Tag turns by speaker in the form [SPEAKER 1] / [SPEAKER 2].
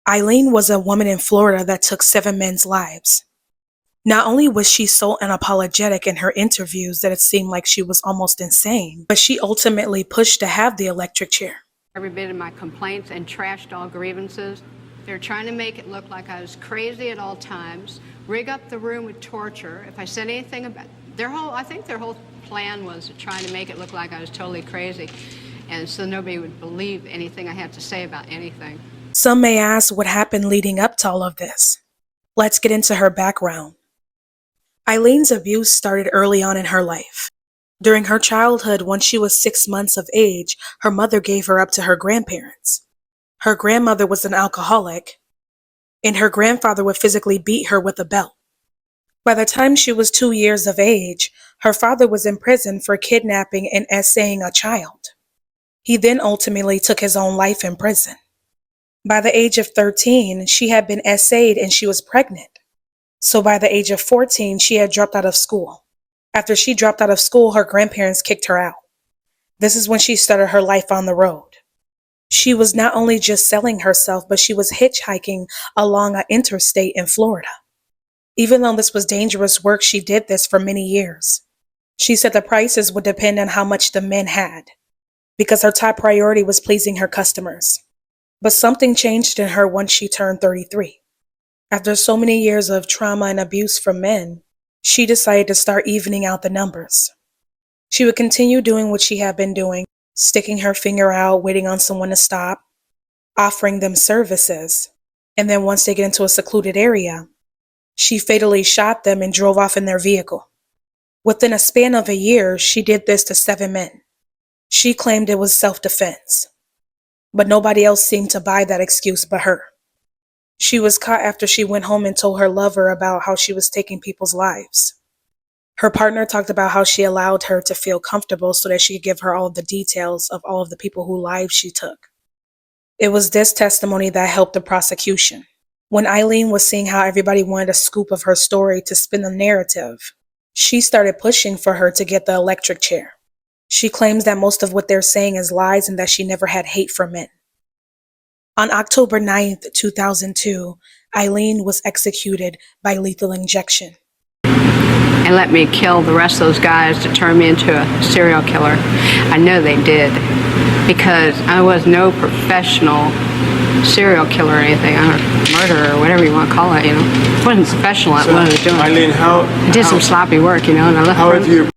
[SPEAKER 1] Aileen was a woman in Florida that took 7 men's lives. Not only was she so unapologetic in her interviews that it seemed like she was almost insane, but she ultimately pushed to have the electric chair.
[SPEAKER 2] Every bit of my complaints and trashed all grievances. They're trying to make it look like I was crazy at all times, rig up the room with torture. If I said anything about I think their whole plan was trying to make it look like I was totally crazy. And so nobody would believe anything I had to say about anything.
[SPEAKER 1] Some may ask what happened leading up to all of this. Let's get into her background. Aileen's abuse started early on in her life. During her childhood, when she was 6 months of age, her mother gave her up to her grandparents. Her grandmother was an alcoholic, and her grandfather would physically beat her with a belt. By the time she was 2 years of age, her father was in prison for kidnapping and essaying a child. He then ultimately took his own life in prison. By the age of 13, she had been essayed and she was pregnant. So by the age of 14, she had dropped out of school. After she dropped out of school, her grandparents kicked her out. This is when she started her life on the road. She was not only just selling herself, but she was hitchhiking along an interstate in Florida. Even though this was dangerous work, she did this for many years. She said the prices would depend on how much the men had, because her top priority was pleasing her customers. But something changed in her once she turned 33. After so many years of trauma and abuse from men, she decided to start evening out the numbers. She would continue doing what she had been doing, sticking her finger out, waiting on someone to stop, offering them services, and then once they get into a secluded area, she fatally shot them and drove off in their vehicle. Within a span of a year, she did this to 7 men. She claimed it was self-defense, but nobody else seemed to buy that excuse but her. She was caught after she went home and told her lover about how she was taking people's lives. Her partner talked about how she allowed her to feel comfortable so that she could give her all of the details of all of the people whose lives she took. It was this testimony that helped the prosecution. When Aileen was seeing how everybody wanted a scoop of her story to spin the narrative, she started pushing for her to get the electric chair. She claims that most of what they're saying is lies and that she never had hate for men. On October 9th, 2002, Aileen was executed by lethal injection.
[SPEAKER 2] And let me kill the rest of those guys to turn me into a serial killer. I know they did, because I was no professional serial killer or anything, murderer or whatever you want to call it, I wasn't professional at what I was doing.
[SPEAKER 3] Aileen,
[SPEAKER 2] I did some sloppy work, and I left.
[SPEAKER 3] How have you